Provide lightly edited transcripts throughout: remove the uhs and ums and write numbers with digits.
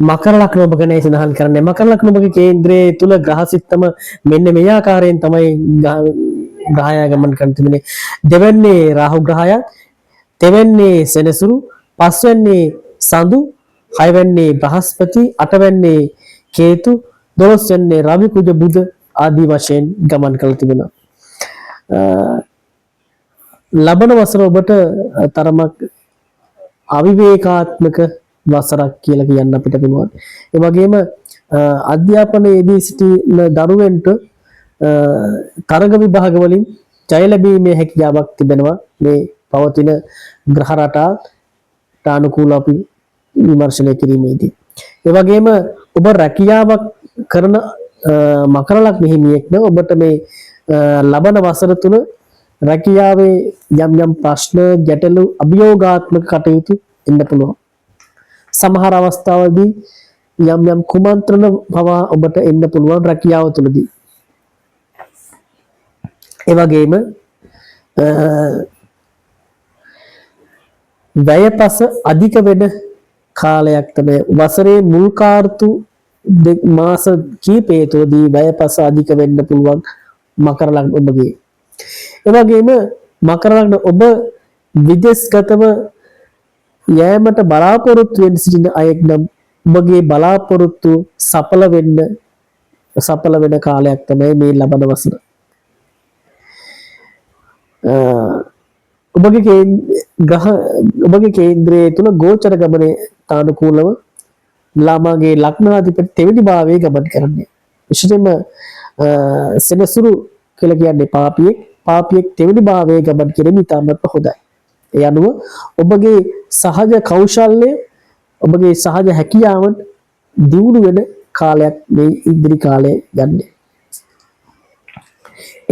මකර ලග්න ඔබ ගැන සඳහන් කරන්නේ. මකර ලග්න ඔබගේ කේන්ද්‍රයේ තුල ග්‍රහසිතම මෙන්න මේ ආකාරයෙන් තමයි ග්‍රහය ගමන් කරන තිබෙන්නේ. දෙවැන්නේ රාහු ග්‍රහය, තෙවැන්නේ සෙනසුරු, පස්වැන්නේ සඳු, හයවැන්නේ බ්‍රහස්පති, අටවැන්නේ කේතු, 12 වෙන්නේ රවි කුජ බුධ ආදී වශයෙන් ගමන් කරලා තිබෙනවා. ලබන වසර ඔබට තරමක් අවිවේකාත්මක වසරක් කියලා කියන්න අපිට පුළුවන්. ඒ වගේම අධ්‍යාපනයේදී සිටින දරුවන්ට තරග විභාග වලින් ජය ලැබීමේ හැකියාවක් තිබෙනවා මේ පවතින ග්‍රහ රටාට අනුකූලව අපි විමර්ශනය කිරීමේදී. ඒ වගේම ඔබ රැකියාවක් කරන මකර ලග්න හිමියෙක්ද ඔබට මේ ලබන වසර තුන රැකියාවේ යම් ප්‍රශ්න ගැටලු අභියෝගාත්මක කටයුතු එන්න පුළුවන්. සමහර අවස්ථාවලදී යම් කුමන්ත්‍රණ පවා ඔබට එන්න පුළුවන් රැකියාව තුළදී. ඒ වගේම වැයපස අධික වෙන කාලයක් තමයි වසරේ මුල් කාර්තු මාස කීපය තුළදී වැයපස අධික වෙන්න පුළුවන් මකර ලග්න ඔබගේ. ඒ වගේම මකර ලග්න ඔබ විදේශගතව යෑමට බලාපොරොත්තු වෙන සිටින අයෙක් නම් ඔබගේ බලාපොරොත්තු සඵල වෙන කාලයක් තමයි මේ ලබන වසර. ඔබගේ කේන්ද්‍රයේ තුල ගෝචර ගමනේ තානුකූලව ළමාගේ ලග්නාධිපති තෙවැනි භාවයේ ගමන් කරන්නේ. විශේෂයෙන්ම සෙනසුරු කියලා කියන්නේ පාපියෙක් තෙවැනි භාවයේ ගමන් කිරීම ඉතාමත් හොඳයි. ඒ අනුව ඔබගේ සහජ කෞශල්‍ය ඔබගේ සහජ හැකියාවන් දියුණු වෙන කාලයක් මේ ඉදිරි කාලය යන්නේ.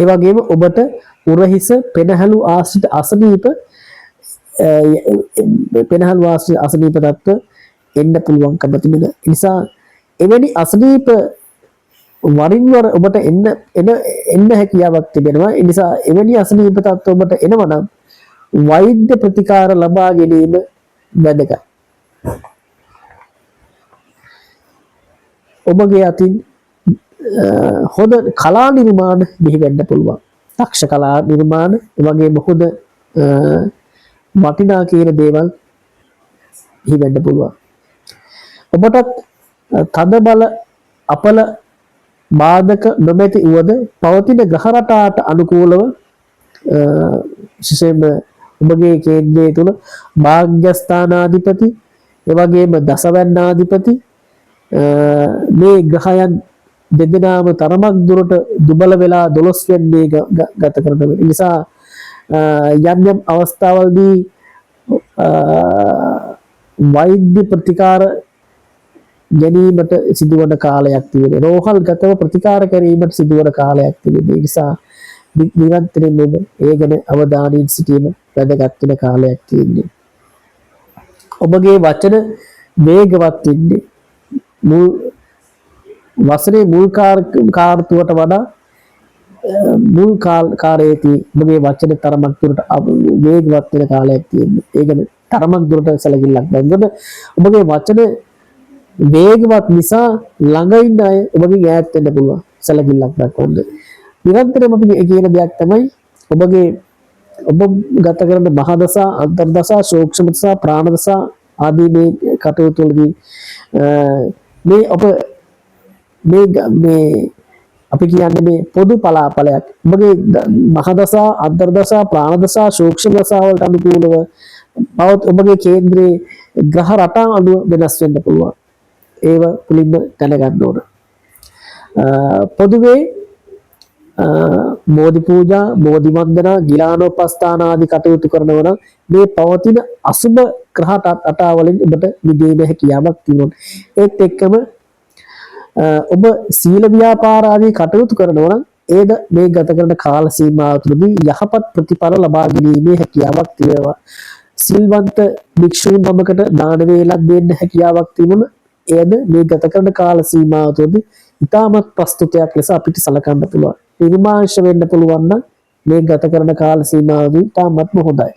ඒ වගේම ඔබට උරහිස පෙනහළු ආශ්‍රිත අසනීප තත්ත්ව එන්න පුළුවන්කම තිබෙන නිසා එවැනි අසනීප වරින් වර ඔබට එන්න හැකියාවක් තිබෙනවා. ඒ නිසා එවැනි අසනීප තත්ත්ව ඔබට එනවා නම් වෛද්‍ය ප්‍රතිකාර ලබා ගැනීම වැදගත්. ඔබගේ අතින් හොඳ කලා නිර්මාණ බිහි වෙන්න පුළුවන්. දක්ෂ කලා නිර්මාණ ඒ වගේම හොඳ වටිනා කියන දේවල් බිහි වෙන්න පුළුවන්. ඔබටත් තද බල අපල බාධක නොමැති උවද පවතින ග්‍රහ රටාට අනුකූලව විශේෂයෙන්ම ඔබගේ කේන්ද්‍රයේ තුල භාග්‍යස්ථානාධිපති ඒ වගේම දසවැන්නාධිපති මේ ග්‍රහයන් දෙදෙනාම තරමක් දුරට දුබල වෙලා 12 වෙන්නේ ගත කරන නිසා යම් අවස්ථාවලදී වෛද්‍ය ප්‍රතිකාර ගැනීමට සිදුවන කාලයක් තියෙනවා. රෝහල් ගතව ප්‍රතිකාර කිරීමට සිදුවන කාලයක් තියෙනවා. ඒ නිසා නිරන්තරයෙන් ඔබ ඒ ගැන අවධානයෙන් සිටීම වැදගත් වෙන කාලයක් තියෙනවා. ඔබගේ වචන වේගවත් වෙන්නේ වසරේ මුල් කාර්තුවට වඩා මුල් කාලයේදී ඔබගේ වචන තරමක් දුරට වේගවත් වෙන කාලයක් තියෙනවා. ඒ ගැන තරමක් දුරට සැලකිල්ලක් ගන්නකොට ඔබගේ වචන වේගවත් නිසා ළඟ ඉන්න අය ඔබගෙන් ඈත් වෙන්න පුළුවන්. සැලකිල්ලක් දක්වන්න. නිරන්තරයෙන්ම අපි කියන දෙයක් තමයි ඔබ ගත කරන මහදසා, අන්තර්දසා, සූක්ෂම දසා, ප්‍රාණ දසා ආදී මේ කටයුතු වලදී මේ අපි කියන්නේ මේ පොදු පලාපලයක්. ඔබගේ මහදසා, අන්තර්දසා, ප්‍රාණ දසා, සූක්ෂම දසා වලට අනුකූලව ඔබගේ කේන්ද්‍රයේ ග්‍රහ රටා අනුව වෙනස් වෙන්න පුළුවන්. ඒව මුලින්ම දැනගන්න ඕන. පොදුවේ බෝධි පූජා, බෝධි වන්දනා, ගිලානෝපස්ථාන ආදී කටයුතු කරනවා නම් මේ පවතින අසුබ ග්‍රහ රටාවලින් ඔබට මිදීමේ හැකියාවක් තියෙනවා. ඒත් එක්කම ඔබ සීල ව්‍යාපාර ආදී කටයුතු කරනවා නම් ඒද මේ ගත කරන කාල සීමාව තුළදී යහපත් ප්‍රතිඵල ලබා ගැනීමේ හැකියාවක් තියෙනවා. සිල්වන්ත භික්ෂුන් නමකට දාන වේලක් දෙන්න හැකියාවක් තිබුණා. ඒද මේ ගත කරන කාල සීමාව තුළදී ඉතාමත් ප්‍රස්තුතයක් ලෙස අපිට සලකන්න පුළුවන්. නිර්මාංශ වෙන්න පුළුවන් නම් මේ ගත කරන කාල සීමාවදී ඉතාමත්ම හොඳයි.